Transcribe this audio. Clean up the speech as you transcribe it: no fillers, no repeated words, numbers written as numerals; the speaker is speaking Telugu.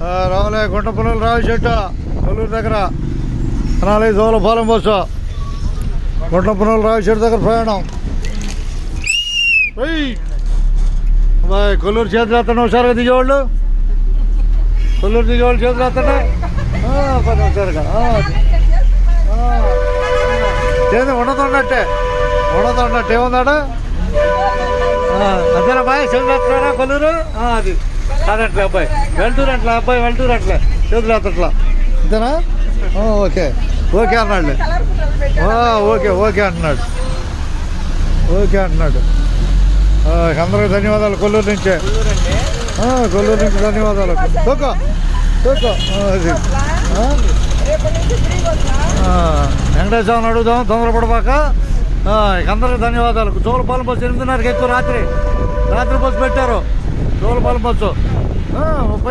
రావులే గుంటపల్లి రావి చెట్టు కొల్లూరు దగ్గర నాలుగు దోల పాలెం బస్సు గుంటపల్లి రావి చెట్టు దగ్గర ప్రయాణం. బాయ్ కొల్లూరు చేతులు ఎత్తండి ఒకసారిగా దిగేవాళ్ళు, కొల్లూరు దిగేవాళ్ళు చేతులు ఎత్తండి పని ఒకసారిగా. ఏది ఉండదున్నట్టే ఏముందాడు అంతేనా బాయ్ చేతులు ఎత్తాడా కొల్లూరు? అది కాదట్లే అబ్బాయి వెళ్తూరు అట్లా చేతులు ఎత్తట్లా అంతేనా? ఓకే అన్నాడు. ఓకే అంటున్నాడు. అందరికి ధన్యవాదాలు కొల్లూరు నుంచే, కొల్లూరు నుంచి ధన్యవాదాలు. అది వెంకటేశ్వరం అడుగుదాం తొందరపడబాక. అందరికి ధన్యవాదాలు. చోళపాలెం బస్సు 8:30కి ఎక్కువ రాత్రి బస్సు పెట్టారు. చోళపాలెం బస్సు 30